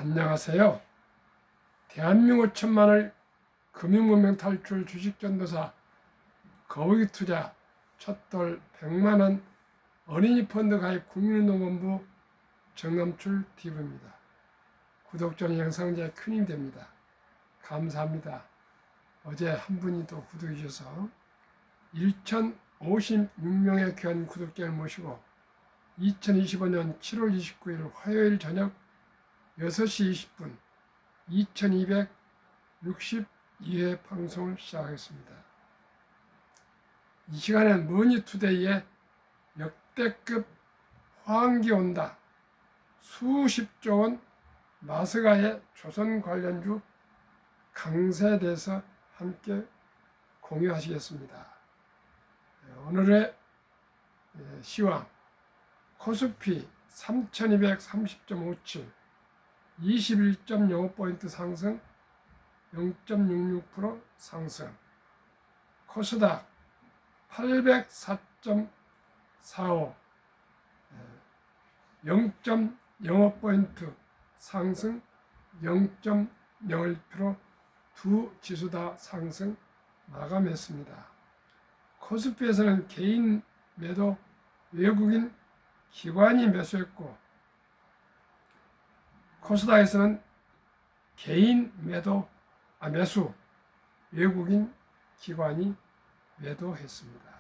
안녕하세요. 대한민국 천만을 금융문명 탈출 주식전도사 거위투자 첫돌 100만원 어린이 펀드 가입 국민운동본부 정남출 TV입니다. 구독 전 영상제 큰 힘이 됩니다. 감사합니다. 어제 한 분이 또 구독해 주셔서 1056명의 귀한 구독자를 모시고 2025년 7월 29일 화요일 저녁 6시 20분 2262회 방송을 시작하겠습니다. 이 시간엔 머니투데이의 역대급 화환기 온다, 수십조 원 마스가의 조선 관련주 강세에 대해서 함께 공유하시겠습니다. 오늘의 시황, 코스피 3230.57 21.05포인트 상승 0.66% 상승, 코스닥 804.45 0.05포인트 상승 0.01% 두 지수 다 상승 마감했습니다. 코스피에서는 개인 매도, 외국인 기관이 매수했고, 코스닥에서는 개인 매수, 외국인 기관이 매도했습니다.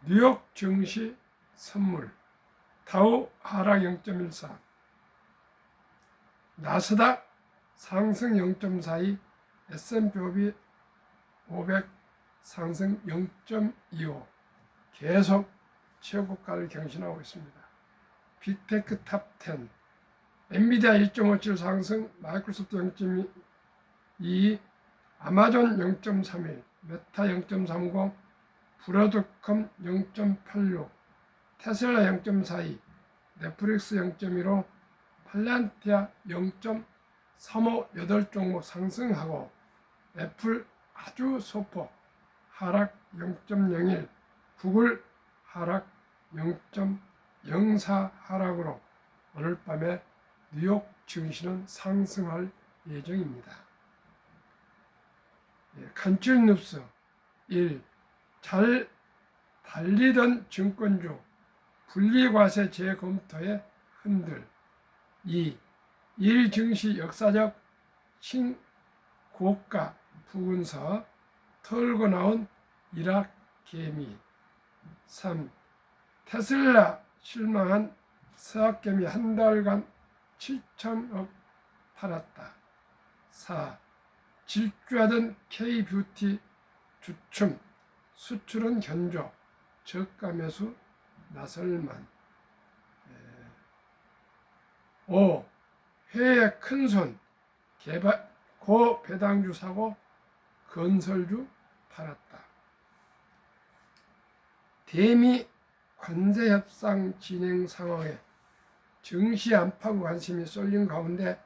뉴욕 증시 선물, 다우 하락 0.14, 나스닥 상승 0.42, S&P 500 상승 0.25, 계속 최고가를 경신하고 있습니다. 빅테크 탑 10, 엔비디아 1.57 상승, 마이크로소프트 0.22, 아마존 0.31, 메타 0.30, 브로드컴 0.86, 테슬라 0.42, 넷플릭스 0.15, 팔란티아 0.35, 8종목 상승하고, 애플 아주 소폭 하락 0.01, 구글 하락 0.04 하락으로 오늘 밤에 뉴욕 증시는 상승할 예정입니다. 간추린 뉴스 1. 잘 달리던 증권주 분리과세 재검토에 흔들. 2. 1 증시 역사적 신고가 부근서 털고 나온 이락 개미. 3. 테슬라 실망한 서학개미 한 달간 7천억 팔았다. 4. 질주하던 K뷰티 주춤, 수출은 견조, 저가 매수 나설만. 5. 해외 큰손, 고배당주 사고 건설주 팔았다. 대미 관세 협상 진행 상황에 증시 안팎의 관심이 쏠린 가운데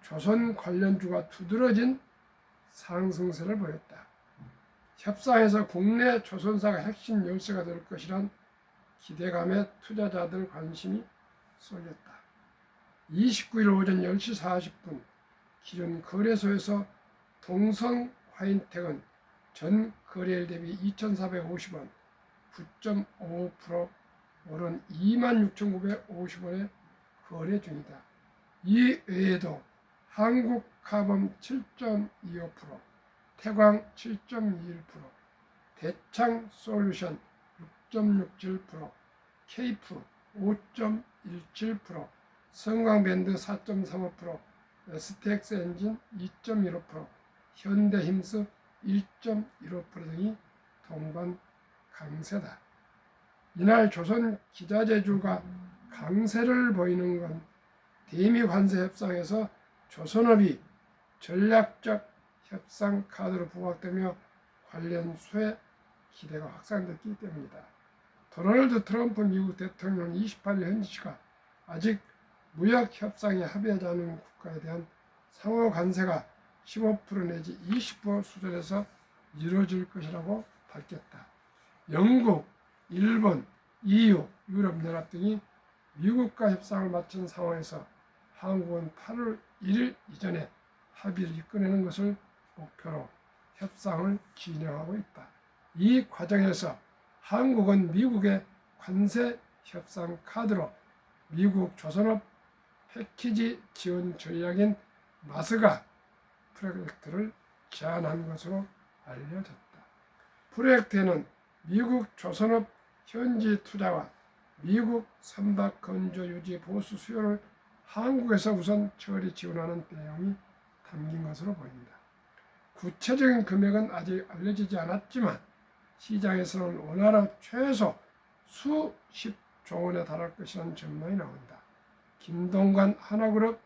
조선 관련주가 두드러진 상승세를 보였다. 협상에서 국내 조선사가 핵심 열쇠가 될 것이란 기대감에 투자자들 관심이 쏠렸다. 29일 오전 10시 40분 기존 거래소에서 동성 화인택은 전 거래일 대비 2,450원, 9.55% 오른 26,950원에 거래 중이다. 이 외에도 한국카범 7.25%, 태광 7.21%, 대창솔루션 6.67%, 케이프 5.17%, 성광밴드 4.35%, STX 엔진 2.15%, 현대힘스 1.15% 등이 동반 강세다. 이날 조선 기자재주가 강세를 보이는 건 대미 관세 협상에서 조선업이 전략적 협상 카드로 부각되며 관련 수혜 기대가 확산됐기 때문이다. 도널드 트럼프 미국 대통령 28일 현지 시각 아직 무역 협상에 합의하지 않은 국가에 대한 상호 관세가 15% 내지 20% 수준에서 이루어질 것이라고 밝혔다. 영국, 일본, EU, 유럽연합 등이 미국과 협상을 마친 상황에서 한국은 8월 1일 이전에 합의를 이끌어내는 것을 목표로 협상을 진행하고 있다. 이 과정에서 한국은 미국의 관세 협상 카드로 미국 조선업 패키지 지원 전략인 마스가 프로젝트를 제안한 것으로 알려졌다. 프로젝트에는 미국 조선업 현지 투자와 미국 선박 건조 유지 보수 수요를 한국에서 우선 처리 지원하는 내용이 담긴 것으로 보인다. 구체적인 금액은 아직 알려지지 않았지만 시장에서는 원화로 최소 수십조 원에 달할 것이라는 전망이 나온다. 김동관 하나그룹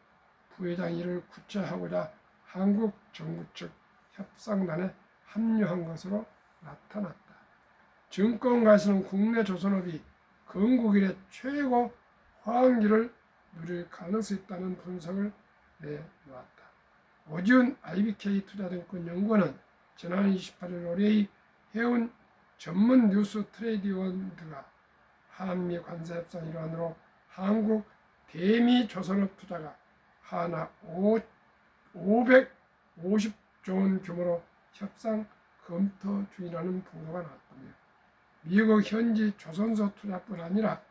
부회장이 이를 구체화하고자 한국 정부 측 협상단에 합류한 것으로 나타났다. 증권가에서는 국내 조선업이 건국 이래 최고 화학기를 누릴 가능성이 있다는 분석을 내놓았다. 오지훈 IBK 투자증권연구원은 지난 28일 올해의 해운 전문 뉴스 트레이디원드가 한미 관세 협상 일환으로 한국 대미 조선업 투자가 하나 550조 원 규모로 협상 검토 중이라는 보도가 나왔다며 미국 현지 조선소 투자뿐 아니라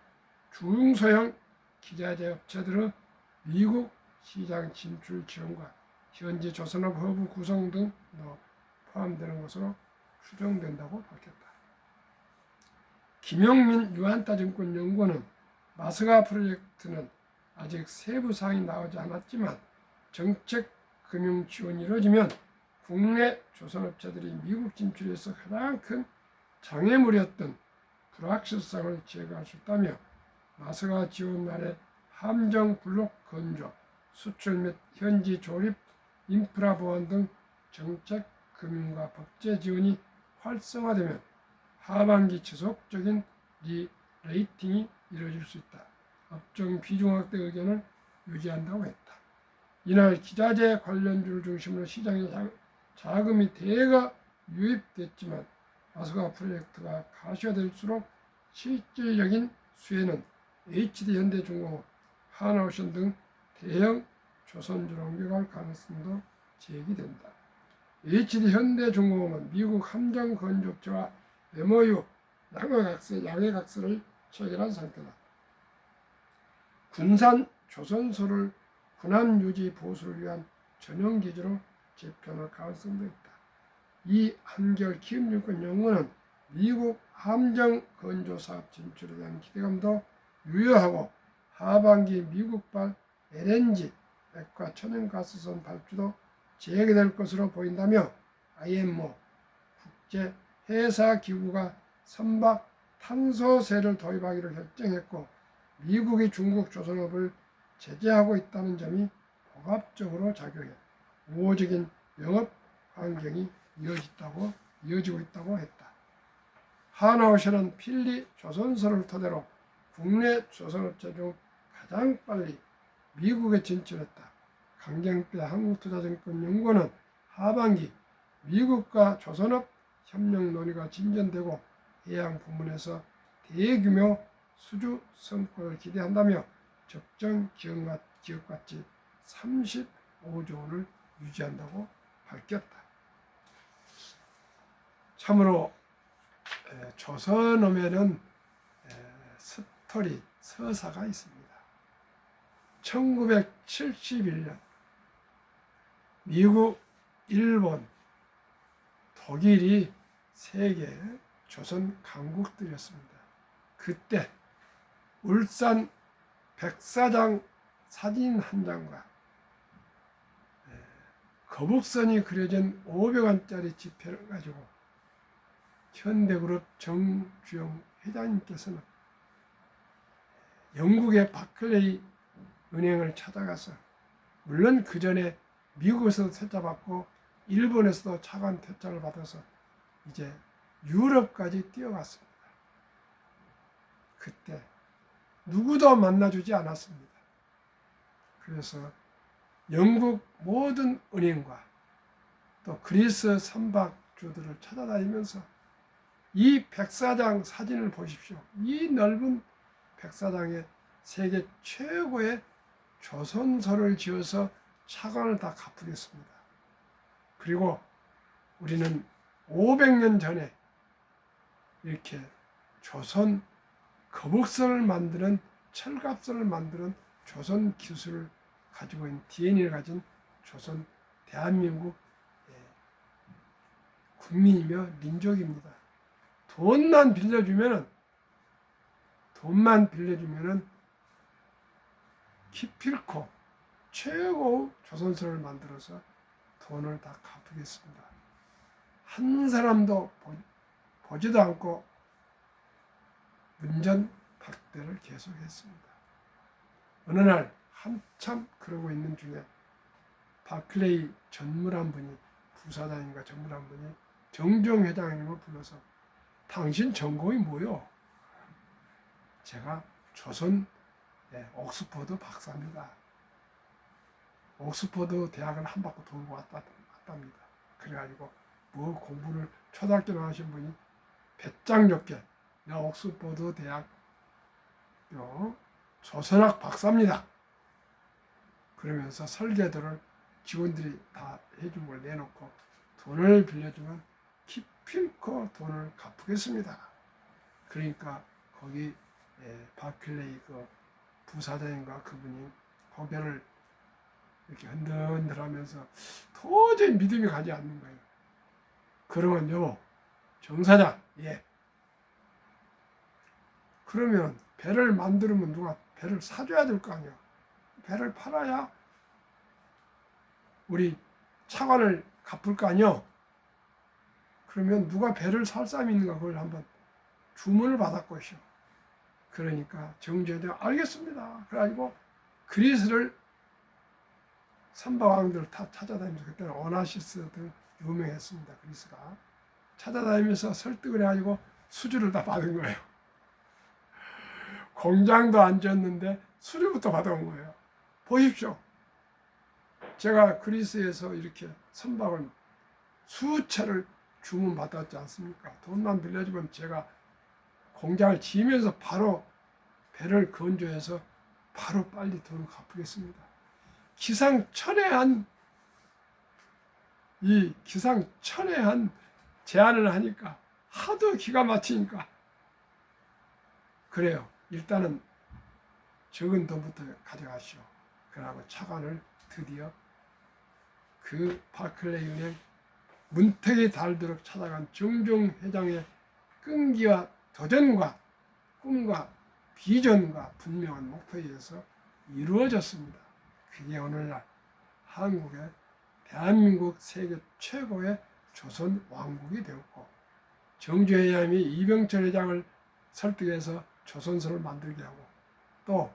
중소형 기자재 업체들의 미국 시장 진출 지원과 현지 조선업 허브 구성 등도 포함되는 것으로 추정된다고 밝혔다. 김용민 유한타증권연구원은 마스가 프로젝트는 아직 세부 사항이 나오지 않았지만 정책 금융 지원이 이루어지면 국내 조선업체들이 미국 진출에서 가장 큰 장애물이었던 불확실성을 제거할 수 있다며 마스가 지원 아래 함정 블록 건조, 수출 및 현지 조립, 인프라 보완 등 정책 금융과 법제 지원이 활성화되면 하반기 지속적인 리레이팅이 이루어질 수 있다. 업종 비중 확대 의견을 유지한다고 했다. 이날 기자재 관련주를 중심으로 시장에 자금이 대거 유입됐지만 마스가 프로젝트가 가시화될수록 실질적인 수혜는 HD현대중공업, 하나오션 등 대형 조선주로 옮겨갈 가능성도 제기된다. HD현대중공업은 미국 함정 건조업체와 MOU 양해각서를 체결한 상태다. 군산 조선소를 군함 유지 보수를 위한 전용 기지로 재편할 가능성도 있다. 이 한결 기업증권연구원은 미국 함정 건조 사업 진출에 대한 기대감도 유효하고 하반기 미국발 LNG 액화 천연가스선 발주도 재개될 것으로 보인다며 IMO 국제 해사기구가 선박 탄소세를 도입하기로 결정했고 미국이 중국 조선업을 제재하고 있다는 점이 복합적으로 작용해 우호적인 영업 환경이 이어지고 있다고 했다. 하나오션은 필리 조선소를 토대로 국내 조선업체 중 가장 빨리 미국에 진출했다. 강경태 한국투자증권연구원은 하반기 미국과 조선업 협력 논의가 진전되고 해양 부문에서 대규모 수주 성과를 기대한다며 적정 기업가치 35조 원을 유지한다고 밝혔다. 참으로 조선업에는 스토리, 서사가 있습니다. 1971년 미국, 일본, 독일이 세계 조선 강국들이었습니다. 그때 울산 백사장 사진 한 장과 거북선이 그려진 500원짜리 지폐를 가지고 현대그룹 정주영 회장님께서는 영국의 바클레이 은행을 찾아가서 물론 그 전에 미국에서도 퇴짜받고 일본에서도 차관 퇴짜를 받아서 이제 유럽까지 뛰어갔습니다. 그때 누구도 만나주지 않았습니다. 그래서 영국 모든 은행과 또 그리스 선박주들을 찾아다니면서 이 백사장 사진을 보십시오. 이 넓은 백사장에 세계 최고의 조선소를 지어서 차관을 다 갚으겠습니다. 그리고 우리는 500년 전에 이렇게 조선 거북선을 만드는 철갑선을 만드는 조선 기술을 가지고 있는 DNA를 가진 조선 대한민국 국민이며 민족입니다. 돈만 빌려주면은 기필코 최고의 조선소를 만들어서 돈을 다 갚으겠습니다. 한 사람도 보지도 않고 문전박대를 계속했습니다. 어느 날 한참 그러고 있는 중에 바클레이 전무란 분이, 부사장인가 전무란 분이 정종 회장님을 불러서 당신 전공이 뭐요? 제가 조선 옥스퍼드 박사입니다. 옥스퍼드 대학을 한 바퀴 돌고 왔답니다. 그래가지고 뭐 공부를 초등학교 나오신 분이 배짱 좋게 내가 옥스퍼드 대학 조선학 박사입니다. 그러면서 설계도를 직원들이 다 해준 걸 내놓고 돈을 빌려주면 기필코 돈을 갚겠습니다. 그러니까 거기 바클레이 그 부사장인가 그분이 고개를 이렇게 흔들흔들하면서 도저히 믿음이 가지 않는 거예요. 그러면요, 정사장, 그러면 배를 만들면 누가 배를 사줘야 될 거 아니야. 배를 팔아야 우리 차관을 갚을 거 아니야. 그러면 누가 배를 살 사람이 있는가 그걸 한번 주문을 받았고요. 그러니까 정제대가 알겠습니다. 그래가지고 그리스를 삼바왕들 다 찾아다니면서, 그때는 오나시스 등 유명했습니다. 그리스가 찾아다니면서 설득을 해가지고 수주를 다 받은 거예요. 공장도 안 지었는데 수주부터 받아온 거예요. 보십시오. 제가 그리스에서 이렇게 선박을 수차를 주문 받았지 않습니까? 돈만 빌려주면 제가 공장을 지으면서 바로 배를 건조해서 바로 빨리 돈을 갚겠습니다. 기상천외한 제안을 하니까 하도 기가 막히니까 그래요. 일단은 적은 돈부터 가져가시오. 그러고 차관을 드디어 그 바클레이 은행 문턱이 닳도록 찾아간 정종 회장의 끈기와 도전과 꿈과 비전과 분명한 목표에 의해서 이루어졌습니다. 그게 오늘날 한국의 대한민국 세계 최고의 조선 왕국이 되었고, 정주 회장이 이병철 회장을 설득해서 조선소를 만들게 하고, 또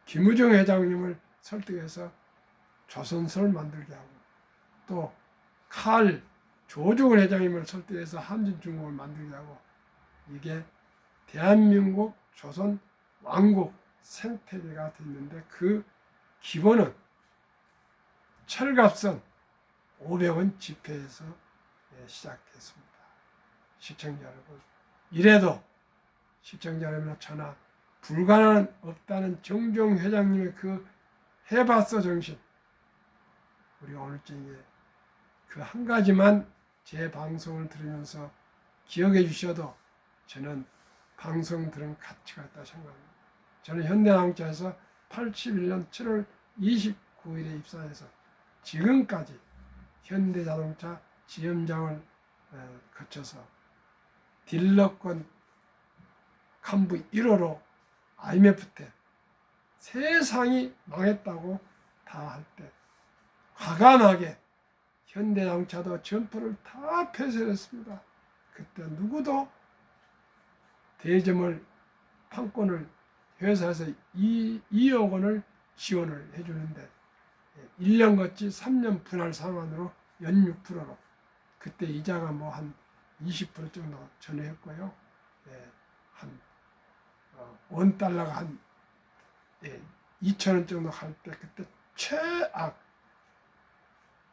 김우중 회장님을 설득해서 조선소를 만들게 하고, 또 조중을 회장님을 설득해서 한진중공을 만들게 하고, 이게 대한민국 조선 왕국 생태계가 됐는데, 그 기본은 철갑선 500원 지폐에서 시작됐습니다. 시청자 여러분, 이래도 시청자 여러분의 전하, 불가능은 없다는 정종 회장님의 그 해봤어 정신, 우리가 오늘 저녁에 그 한 가지만 제 방송을 들으면서 기억해 주셔도 저는 방송 들은 가치가 있다고 생각합니다. 저는 현대자동차에서 81년 7월 29일에 입사해서 지금까지 현대자동차 지점장을 거쳐서 딜러권 간부 1호로 IMF 때 세상이 망했다고 다 할 때 과감하게 현대자동차도 점포를 다 폐쇄했습니다. 그때 누구도 대점을 판권을 회사에서 2억 원을 지원을 해주는데 1년 거치 3년 분할 상환으로 연 6%로 그때 이자가 뭐 한 20% 정도 전후했고요. 한 원달러가 한 2,000원 정도 할 때 그때 최악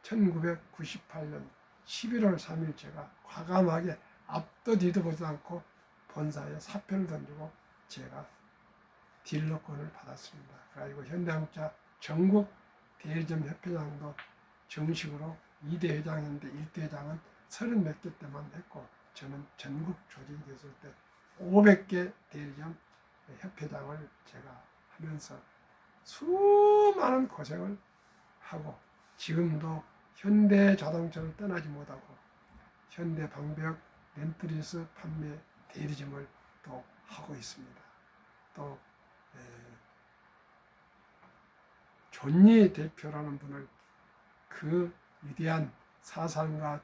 1998년 11월 3일 제가 과감하게 앞도 뒤도 보지 않고 본사에 사표를 던지고 제가 딜러권을 받았습니다. 그래가지고 현대자동차 전국 대리점 협회장도 정식으로 2대 회장인데 1대 회장은 30몇 개 때만 했고, 저는 전국 조직이 됐을 때 500개 대리점 협회장을 제가 하면서 수많은 고생을 하고, 지금도 현대자동차를 떠나지 못하고 현대방배역 렌트리스 판매 대리점을 또 하고 있습니다. 또 존리 대표라는 분을 그 위대한 사상가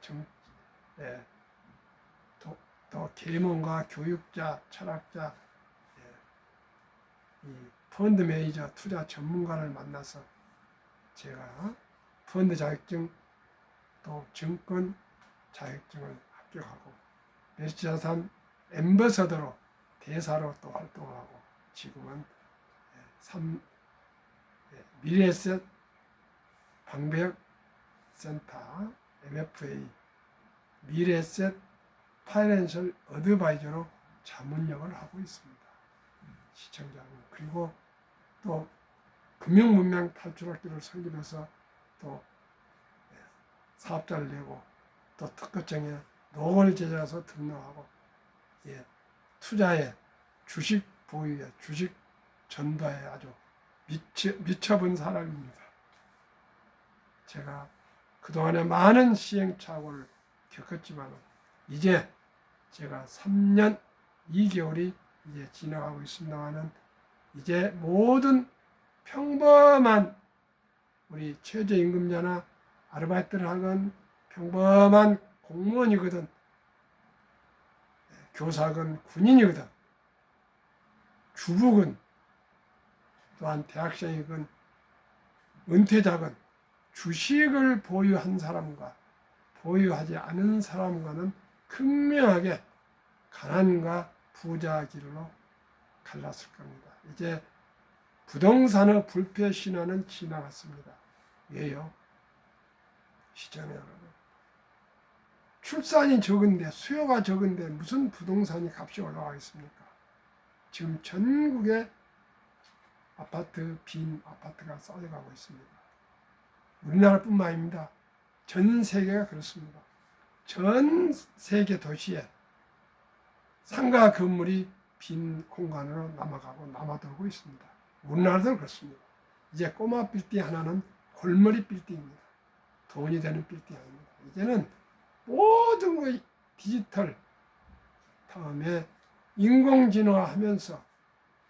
또 계몽가 교육자 철학자 이 펀드 매니저 투자 전문가를 만나서 제가 펀드 자격증 또 증권 자격증을 합격하고 매수자산 앰버서더로 대사로 또 활동을 하고, 지금은 미래에셋 방배역 센터 MFA 미래에셋 파이낸셜 어드바이저로 자문역을 하고 있습니다. 시청자 여러분, 그리고 또 금융문명 탈출학교를 설립해서 또 사업자를 내고 또 특허청에 노골 제자서 등록하고 투자에 주식 보유에 주식 전도에 아주 미쳐본 사람입니다. 제가 그동안에 많은 시행착오를 겪었지만 이제 제가 3년 2개월이 이제 지나가고 있습니다만은 이제 모든 평범한 우리 최저임금자나 아르바이트를 하건 평범한 공무원이거든, 교사건 군인이거든, 주부건 또한 대학생이건 은퇴자건 주식을 보유한 사람과 보유하지 않은 사람과는 극명하게 가난과 부자 길로 갈랐을 겁니다. 이제 부동산의 불패 신화는 지나갔습니다. 왜요? 시청자 여러분, 출산이 적은데 수요가 적은데 무슨 부동산이 값이 올라가겠습니까? 지금 전국에 빈 아파트가 쌓여가고 있습니다. 우리나라뿐만 아닙니다. 전 세계가 그렇습니다. 전 세계 도시에 상가 건물이 빈 공간으로 남아돌고 있습니다. 우리나라도 그렇습니다. 이제 꼬마 빌딩 하나는 골머리 빌딩입니다. 돈이 되는 빌딩 아닙니다. 이제는 모든 거 디지털, 다음에 인공지능화하면서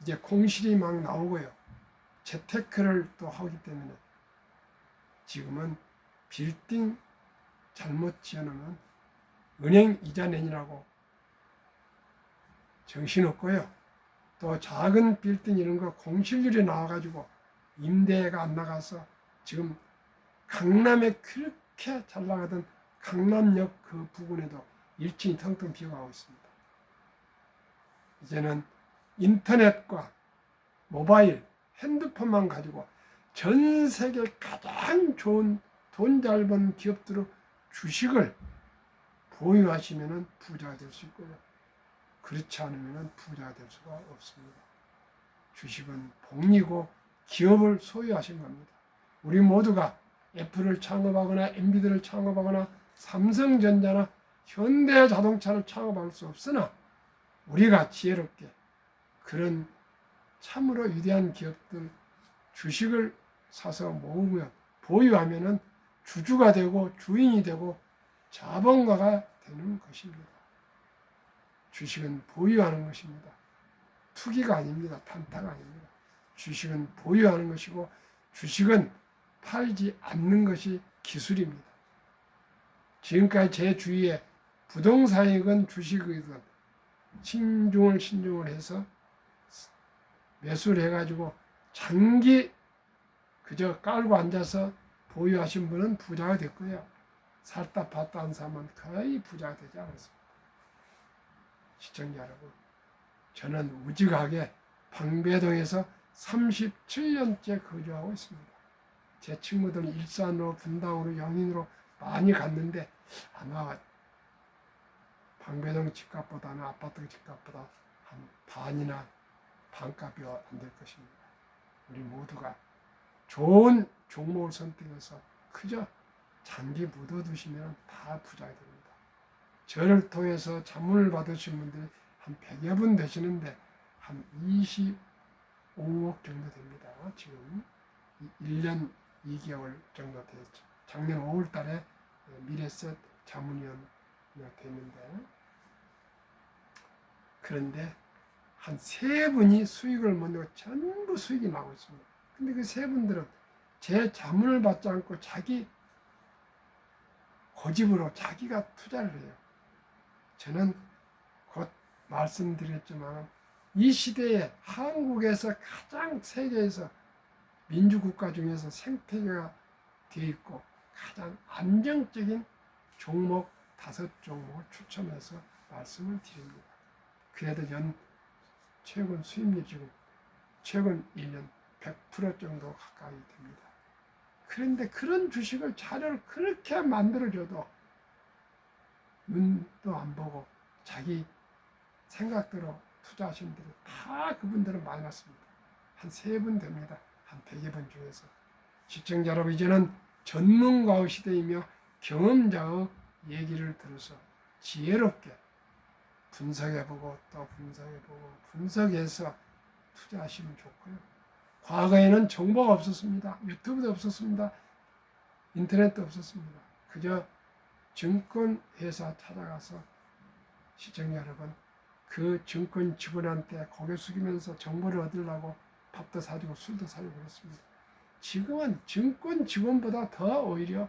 이제 공실이 막 나오고요. 재테크를 또 하기 때문에 지금은 빌딩 잘못 지어놓으면 은행 이자 내니라고 정신없고요. 또 작은 빌딩 이런 거 공실률이 나와가지고 임대가 안 나가서 지금 강남에 그렇게 잘 나가던 강남역 그 부근에도 1층이 텅텅 비어가고 있습니다. 이제는 인터넷과 모바일, 핸드폰만 가지고 전 세계 가장 좋은 돈 잘 버는 기업들의 주식을 보유하시면 부자가 될 수 있고요. 그렇지 않으면 부자가 될 수가 없습니다. 주식은 복리고 기업을 소유하신 겁니다. 우리 모두가 애플을 창업하거나 엔비디아를 창업하거나 삼성전자나 현대자동차를 창업할 수 없으나 우리가 지혜롭게 그런 참으로 위대한 기업들 주식을 사서 모으면 보유하면은 주주가 되고 주인이 되고 자본가가 되는 것입니다. 주식은 보유하는 것입니다. 투기가 아닙니다. 탄타가 아닙니다. 주식은 보유하는 것이고 주식은 팔지 않는 것이 기술입니다. 지금까지 제 주위에 부동산이건 주식이건 신중을 해서 매수를 해가지고 장기 그저 깔고 앉아서 보유하신 분은 부자가 됐고요. 살다 봤다 한 사람은 거의 부자가 되지 않았습니다. 시청자 여러분, 저는 우직하게 방배동에서 37년째 거주하고 있습니다. 제 친구들은 일산으로, 분당으로, 영인으로 많이 갔는데 아마 방배동 집값보다는 아파트 집값보다 한 반이나 반값이 안 될 것입니다. 우리 모두가 좋은 종목을 선택해서 그저 장기 묻어두시면 다 부자가 됩니다. 저를 통해서 자문을 받으신 분들이 한 100여 분 되시는데 한 25억 정도 됩니다. 지금 1년 2개월 정도 됐죠. 작년 5월 달에 미래셋 자문위원 됐는데, 그런데 한 3분이 수익을 못 내고 전부 수익이 나고 있습니다. 근데 그 3분들은 제 자문을 받지 않고 자기 고집으로 자기가 투자를 해요. 저는 곧 말씀드렸지만 이 시대에 한국에서 가장 세계에서 민주국가 중에서 생태계가 되어 있고 가장 안정적인 종목 5종목을 추천해서 말씀을 드립니다. 그래도 최근 수익률 지금 최근 1년 100% 정도 가까이 됩니다. 그런데 그런 주식을 자료를 그렇게 만들어줘도 눈도 안 보고 자기 생각대로 투자하신 분들이 다 그분들은 마이너스입니다. 한 3분 됩니다. 한 100여 분 중에서. 시청자 여러분, 이제는 전문가의 시대이며 경험자의 얘기를 들어서 지혜롭게 분석해보고 또 분석해보고 분석해서 투자하시면 좋고요. 과거에는 정보가 없었습니다. 유튜브도 없었습니다. 인터넷도 없었습니다. 그저 증권회사 찾아가서 시청자 여러분, 그 증권 직원한테 고개 숙이면서 정보를 얻으려고 밥도 사주고 술도 사주고 그랬습니다. 지금은 증권 직원보다 더 오히려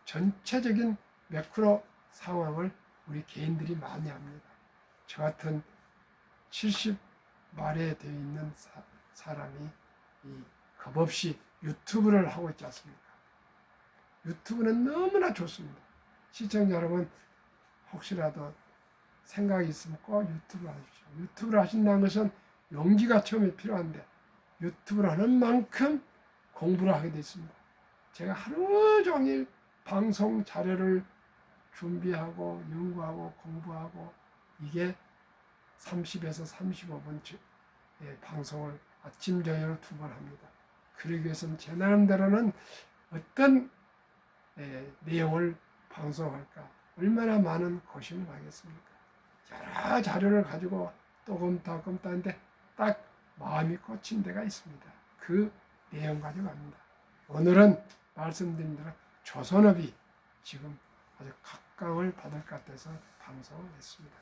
전체적인 매크로 상황을 우리 개인들이 많이 합니다. 저 같은 70 말에 되어 있는 사람이 겁없이 유튜브를 하고 있지 않습니까? 유튜브는 너무나 좋습니다. 시청자 여러분, 혹시라도 생각이 있으면 꼭 유튜브를 하십시오. 유튜브를 하신다는 것은 용기가 처음에 필요한데 유튜브를 하는 만큼 공부를 하게 됐습니다. 제가 하루 종일 방송 자료를 준비하고 연구하고 공부하고 이게 30에서 35분 방송을 아침 저녁으로 2번 합니다. 그러기 위해서는 제 나름대로는 어떤 내용을 방송할까 얼마나 많은 고심을 하겠습니까? 여러 자료를 가지고 또 검토 하는데 딱 마음이 꽂힌 데가 있습니다. 그 내용 가지고 합니다. 오늘은 말씀드린 대로 조선업이 지금 아주 각광을 받을 것 같아서 방송을 했습니다.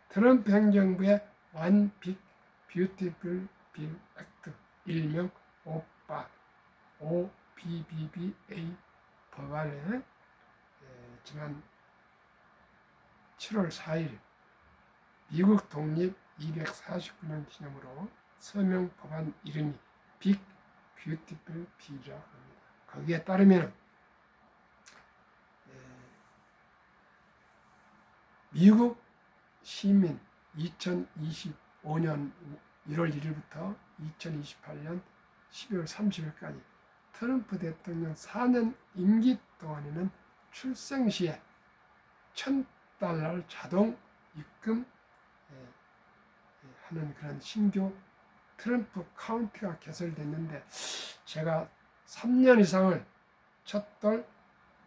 트럼프 행정부의 One Big Beautiful Bill Act, 일명 오빠 OBBBA 법안에 지난 7월 4일 미국 독립 249년 기념으로 서명 법안 이름이 빅 뷰티풀 빌이라고 합니다. 거기에 따르면 미국 시민 2025년 1월 1일부터 2028년 12월 30일까지 트럼프 대통령 4년 임기 동안에는 출생 시에 $1,000를 자동 입금 하는 그런 신규 트럼프 카운티가 개설됐는데, 제가 3년 이상을 첫돌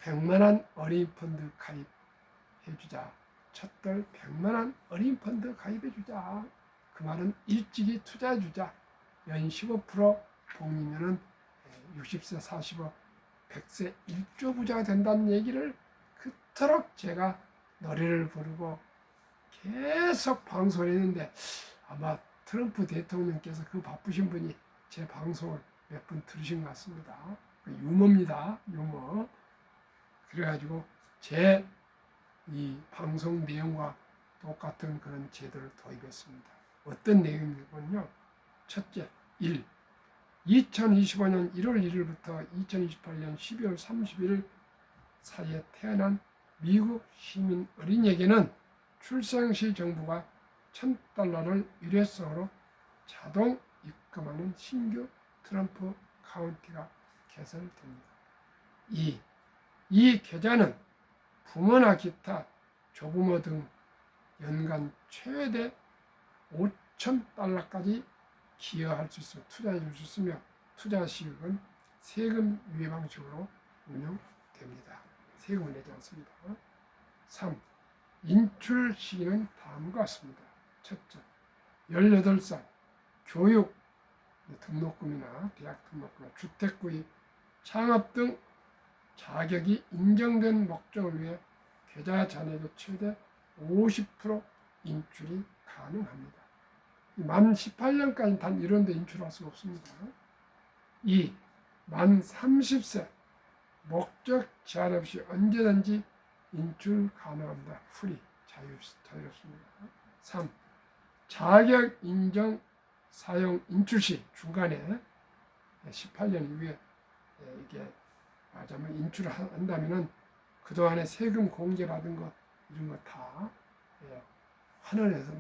100만원 어린이 펀드 가입해주자. 첫돌 100만원 어린이 펀드 가입해주자. 그 말은 일찍이 투자해주자. 연 15% 복리면은 60세, 45, 100세 1조 부자가 된다는 얘기를 그토록 제가 노래를 부르고 계속 방송을 했는데, 아마 트럼프 대통령께서 그 바쁘신 분이 제 방송을 몇 번 들으신 것 같습니다. 유머입니다. 유머. 그래가지고 제 이 방송 내용과 똑같은 그런 제도를 도입했습니다. 어떤 내용이냐면요. 첫째, 1. 2025년 1월 1일부터 2028년 12월 30일 사이에 태어난 미국 시민 어린이에게는 출생시 정부가 $1,000를 일회성으로 자동 입금하는 신규 트럼프 카운티가 개설됩니다. 2. 이 계좌는 부모나 기타 조부모 등 연간 최대 6,000달러까지 기여할 수 있어 투자해 줄 수 있으며 투자 시익은 세금 유예 방식으로 운영됩니다. 세금을 내지 않습니다. 3. 인출 시기는 다음과 같습니다. 첫째, 18살 교육 등록금이나 대학 등록금, 주택 구입, 창업 등 자격이 인정된 목적을 위해 계좌 잔액의 최대 50% 인출이 가능합니다. 만 18년까지 단 이런 데 인출할 수 없습니다. 2. 만 30세 목적 제한 없이 언제든지 인출 가능합니다. 프리, 자유롭습니다. 3. 자격 인정 사용 인출 시 중간에 18년 이후에 이게 맞으면 인출을 한다면은 그동안에 세금 공제받은 거 이런 거 다 환원해서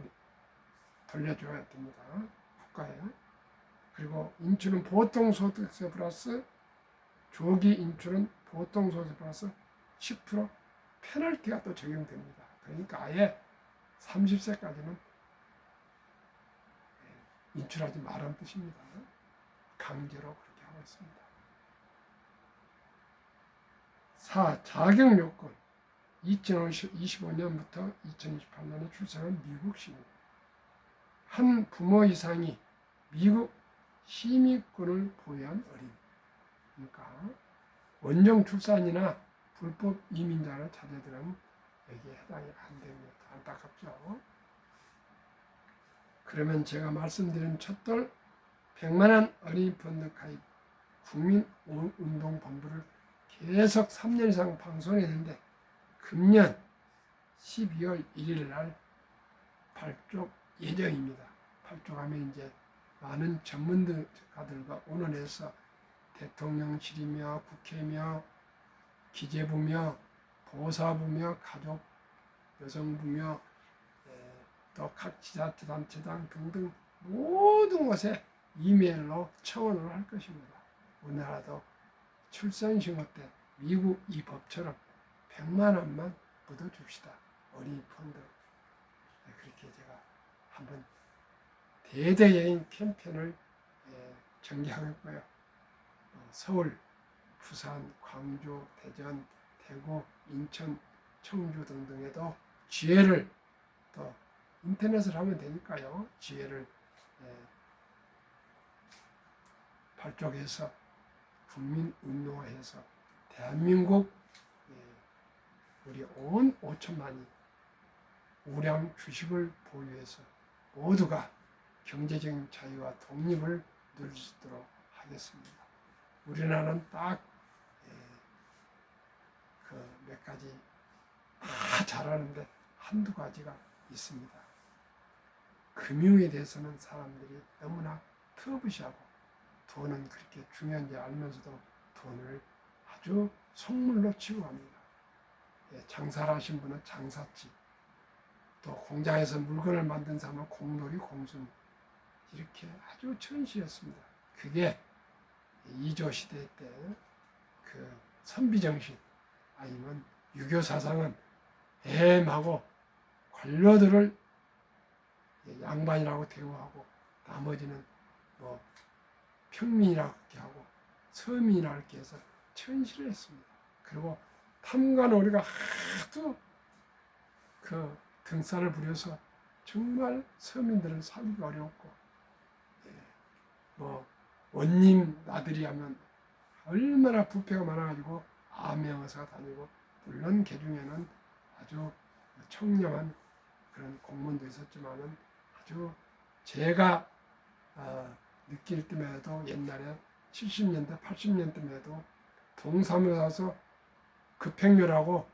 돌려줘야 됩니다. 국가에. 그리고 인출은 보통소득세 플러스 조기 인출은 보통소득세 플러스 10% 페널티가 또 적용됩니다. 그러니까 아예 30세까지는 인출하지 말라는 뜻입니다. 강제로 그렇게 하고 있습니다. 4. 자격 요건 2025년부터 2028년에 출생한 미국 시민 한 부모 이상이 미국 시민권을 보유한 어린 그러니까 원정 출산이나 불법 이민자의 자제들은 여기에 해당이 안 됩니다. 안타깝죠. 그러면 제가 말씀드린 첫돌 100만원 어린이 펀드 가입 국민운동본부를 계속 3년 이상 방송했는데 금년 12월 1일 날 발족 예정입니다. 발족하면 이제 많은 전문가들과 의논해서 대통령실이며 국회며 기재부며 보사부며 가족 여성부며 또 각 지자체단체장 등등 모든 곳에 이메일로 청원을 할 것입니다. 우리나라도 출산신고 때 미국 이 법처럼 100만 원만 묻어줍시다. 어린이 펀드. 그렇게 제가 한번 대대적인 캠페인을 전개하겠고요. 서울, 부산, 광주, 대전, 대구, 인천, 청주 등등에도 지혜를 또 인터넷을 하면 되니까요. 지혜를 발족해서 국민운동화해서 대한민국 우리 온 5천만이 우량 주식을 보유해서 모두가 경제적인 자유와 독립을 누릴 수 있도록 하겠습니다. 우리나라는 딱 그 몇 가지 다 잘하는데 한두 가지가 있습니다. 금융에 대해서는 사람들이 너무나 터부시하고 돈은 그렇게 중요한지 알면서도 돈을 아주 속물로 취급합니다. 장사를 하신 분은 장사치, 또 공장에서 물건을 만든 사람은 공놀이, 공순 이렇게 아주 천시였습니다. 그게 2조 시대 때 그 선비정신 아니면 유교 사상은 애매하고 관료들을 양반이라고 대우하고 나머지는 뭐 평민이라고 이렇게 하고 서민이라고 이렇게 해서 천시를 했습니다. 그리고 탐관오리가 하도 그 등산을 부려서 정말 서민들은 살기가 어려웠고 뭐 원님 나들이 하면 얼마나 부패가 많아가지고 암행어사가 다니고 물론 개중에는 아주 청렴한 그런 공무원도 있었지만은 아주 제가 느낄 때마다 옛날에 70년대 80년대만 해도 동사무소 가서 급행료라고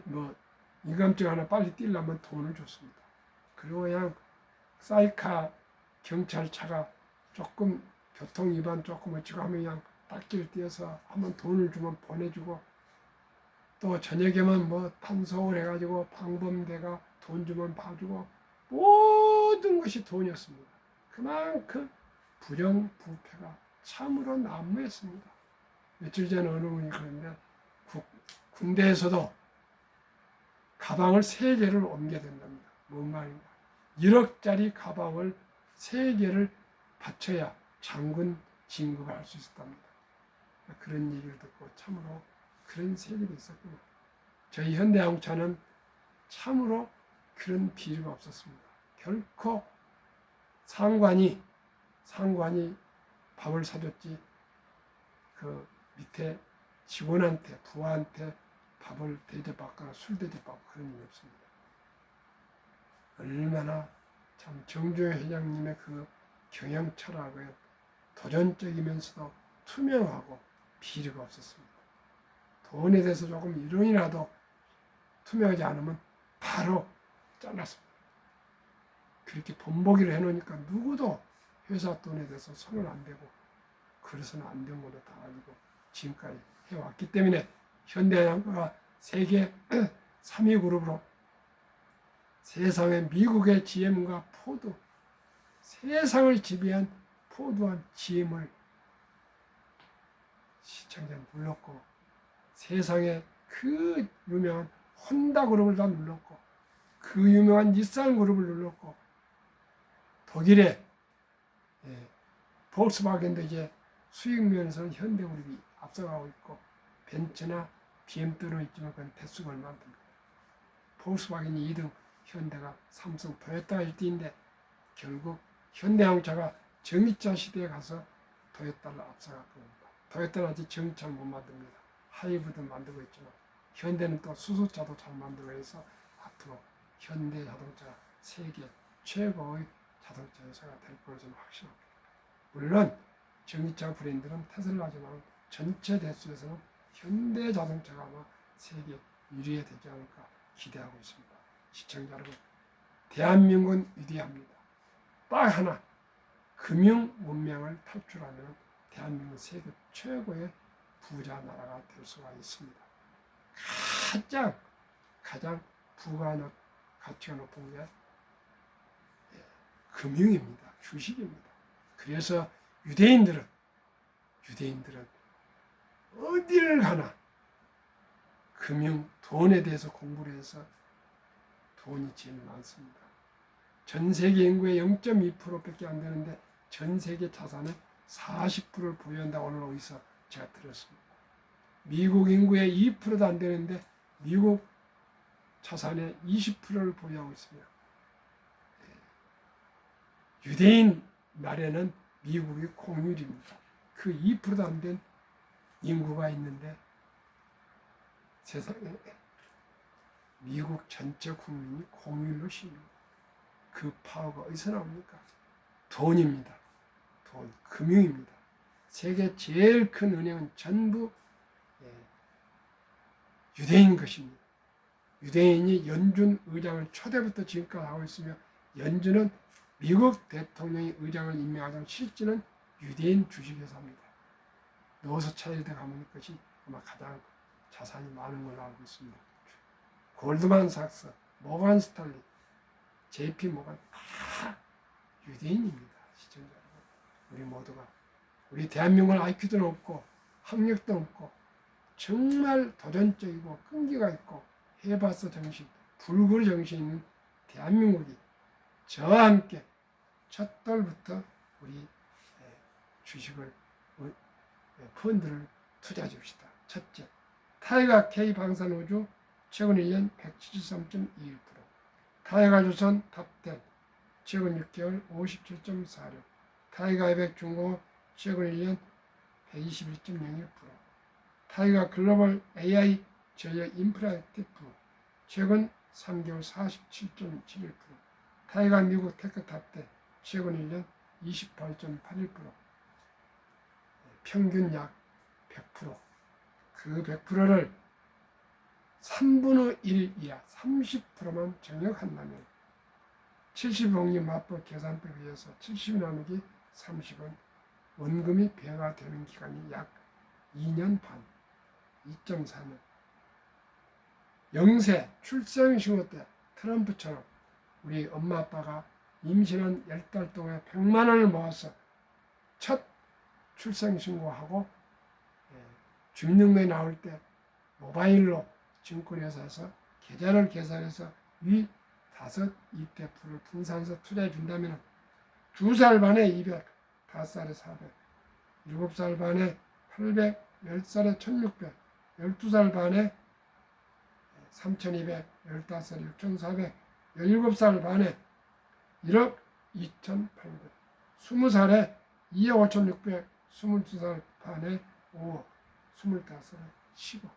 뭐 인감증 하나 빨리 띄려면 돈을 줬습니다. 그리고 그냥 사이카 경찰차가 조금 교통 위반 조금 어찌고 하면 그냥 딱지를 띄어서 한번 돈을 주면 보내주고 또 저녁에만 뭐 단속을 해가지고 방범대가 돈 주면 봐주고 모든 것이 돈이었습니다. 그만큼 부정부패가 참으로 난무했습니다. 며칠 전에 어느 분이 그랬는데 군대에서도 가방을 3개를 옮겨야 된답니다. 뭔 말인가? 1억짜리 가방을 3개를 바쳐야 장군 진급을 할 수 있었답니다. 그런 얘기를 듣고 참으로 그런 세계도 있었구나. 저희 현대자동차는 참으로 그런 비리가 없었습니다. 결코 상관이 밥을 사줬지 그 밑에 직원한테 부하한테 밥을 대접받거나 술 대접받고 그런 일이 없습니다. 얼마나 참 정주영 회장님의 그 경영 철학은 도전적이면서도 투명하고 비리가 없었습니다. 돈에 대해서 조금 이론이라도 투명하지 않으면 바로 잘랐습니다. 그렇게 본보기를 해놓으니까 누구도 회사 돈에 대해서 손을 안 대고 그래서는 안 된 걸로 다 알고 지금까지 해왔기 때문에 현대자동차가 세계 3위 그룹으로 세상에 미국의 GM과 포드, 세상을 지배한 포드와 GM을 시청자는 눌렀고 세상에 그 유명한 혼다 그룹을 다 눌렀고 그 유명한 닛산 그룹을 눌렀고 독일의 볼kswagen도 이제 수익 면에서는 현대그룹이 앞서가고 있고 벤츠나 BMW는 있지만 그건 대수가 얼마 안 됩니다. 볼kswagen이 2등, 현대가 3등, 토요타가 1등인데 결국 현대자동차가 전기차 시대에 가서 토요타를 앞서갔고 토요타는 아직 전기차를 못 만듭니다. 하이브리드 만들고 있지만 현대는 또 수소차도 잘 만들고 해서 앞으로 현대자동차가 세계 최고의 자동차 회사가 될 것으로 저는 확신합니다. 물론 전기차 브랜드는 테슬라지만 전체 대수에서는 현대자동차가 아마 세계 1위에 되지 않을까 기대하고 있습니다. 시청자 여러분, 대한민국은 위대합니다. 딱 하나, 금융 문명을 탈출하면 대한민국은 세계 최고의 부자 나라가 될 수가 있습니다. 가장 가치가 높은 게 금융입니다. 주식입니다. 그래서 유대인들은 어디를 가나 금융, 돈에 대해서 공부를 해서 돈이 제일 많습니다. 전 세계 인구의 0.2%밖에 안 되는데 전 세계 자산의 40%를 보유한다고 오늘 어디서 제가 들었습니다. 미국 인구의 2%도 안 되는데 미국 자산의 20%를 보유하고 있습니다. 유대인 말에는 미국이 공휴일입니다. 그 2%도 안 된 인구가 있는데 세상에 미국 전체 국민이 공휴일로 쉽니다. 그 파워가 어디서 나옵니까? 돈입니다. 돈, 금융입니다. 세계 제일 큰 은행은 전부 유대인 것입니다. 유대인이 연준 의장을 초대부터 지금까지 하고 있으며 연준은 미국 대통령이 의장을 임명하던 실제는 유대인 주식회사입니다. 노스차일드 가문 것이 아마 가장 자산이 많은 걸로 알고 있습니다. 골드만삭스, 모간 스탈리, JP 모간 다 유대인입니다. 시청자 여러분, 우리 모두가 우리 대한민국은 IQ도 높고 학력도 높고 정말 도전적이고 끈기가 있고 해봤어 정신, 불굴 정신 있는 대한민국이 저와 함께 첫 달부터 우리 주식을 펀드를 투자해 줍시다. 첫째, 타이가 K 방산우주 최근 1년 173.21%, 타이가 조선 탑10 최근 6개월 57.46%, 타이가 이백 중공업 최근 1년 121.01%, 타이가 글로벌 AI 전략 인프라티프 최근 3개월 47.71%, 타이가 미국 테크 탑10 최근 1년 28.81%, 평균 약 100%, 그 100%를 3분의 1 이하 30%만 정력한다면 70억리 맞법 계산법에 의해서 70 나누기 30은 원금이 배가 되는 기간이 약 2년 반, 2.4년. 영세 출생신고 때 트럼프처럼 우리 엄마 아빠가 임신한 10달 동안 100만 원을 모아서 첫 출생신고하고 주민등록에 나올 때 모바일로 증권회사에서 계좌를 계산해서 5 ETF를 분산해서 투자해 준다면 2살 반에 200, 5살에 400, 7살 반에 800, 10살에 1600, 12살 반에 3200, 15살에 6400, 17살 반에 1억 2800, 20살에 2억 5600, 22살 반에 5억, 25살에 10억,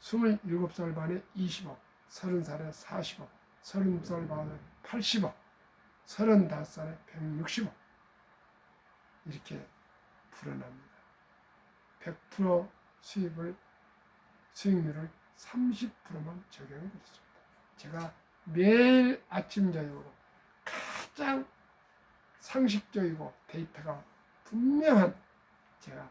27살 반에 20억, 30살에 40억, 30살 반에 80억, 35살에 160억 이렇게 불어납니다. 100% 수익률을 30%만 적용해 드렸습니다. 제가 매일 아침 저녁으로 가장 상식적이고 데이터가 분명한 제가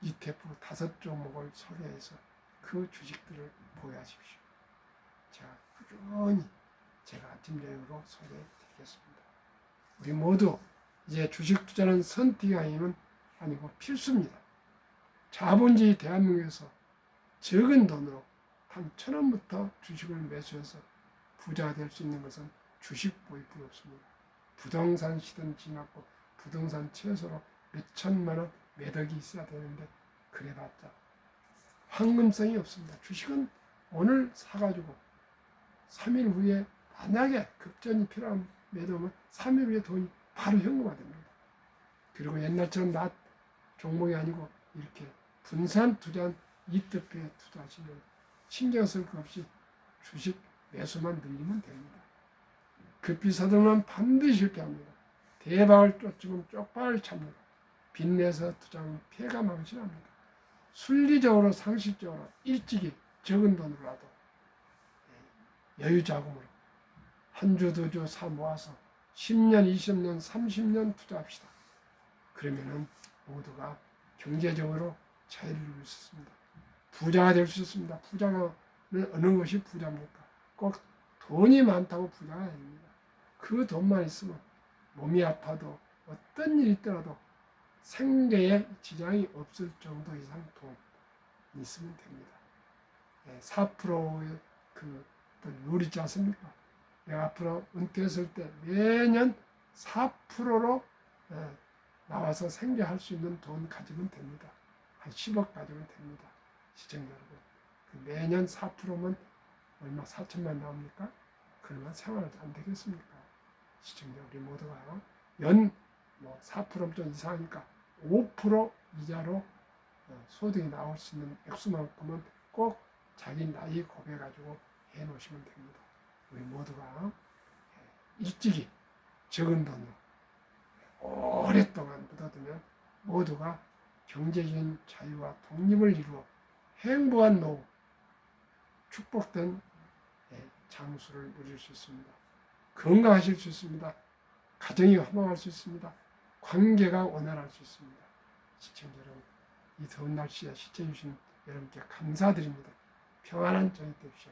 ETF 5종목을 소개해서 그 주식들을 보여주십시오. 제가 꾸준히 제가 아침 저녁으로 소개해 드리겠습니다. 우리 모두 이제 주식 투자는 선택이 아니고 필수입니다. 자본주의 대한민국에서 적은 돈으로 단 1,000원부터 주식을 매수해서 부자가 될 수 있는 것은 주식 보유뿐 없습니다. 부동산 시대는 지났고 부동산 최소로 몇 천만 원 매덕이 있어야 되는데 그래봤자 황금성이 없습니다. 주식은 오늘 사가지고 3일 후에 만약에 급전이 필요한 매도면 3일 후에 돈이 바로 현금화됩니다. 그리고 옛날처럼 낮 종목이 아니고 이렇게 분산 투자한 ETF에 투자하시면 신경 쓸 것 없이 주식 매수만 늘리면 됩니다. 급히 서두르면 반드시 실패합니다. 대박을 쫓으면 쪽박을 찹니다. 빚내서 투자하면 피해가 망신합니다. 순리적으로 상식적으로 일찍이 적은 돈으로라도 여유 자금으로 한 주, 2주 사 모아서 10년, 20년, 30년 투자합시다. 그러면은 모두가 경제적으로 자유를 누릴 수 있습니다. 부자가 될 수 있습니다. 부자는 어느 것이 부자입니까? 꼭 돈이 많다고 부자가 아닙니다. 그 돈만 있으면 몸이 아파도 어떤 일이 있더라도 생계에 지장이 없을 정도 이상 돈이 있으면 됩니다. 4%의 그 룰이 있지 않습니까? 내가 앞으로 은퇴했을 때 매년 4%로 나와서 생계할 수 있는 돈 가지면 됩니다. 한 10억 가지면 됩니다. 시청자 여러분. 매년 4%면 얼마 4천만 나옵니까? 그러면 생활 안 되겠습니까? 시청자 우리 모두가 연 4% 좀 이상이니까 5% 이자로 소득이 나올 수 있는 액수만큼은 꼭 자기 나이 곱해가지고 해놓으시면 됩니다. 우리 모두가 일찍이 적은 돈으로 오랫동안 묻어두면 모두가 경제적인 자유와 독립을 이루어 행복한 노후, 축복된 장수를 누릴 수 있습니다. 건강하실 수 있습니다. 가정이 화목할 수 있습니다. 관계가 원활할 수 있습니다. 시청자 여러분, 이 더운 날씨에 시청해주신 여러분께 감사드립니다. 평안한 저녁 되십시오.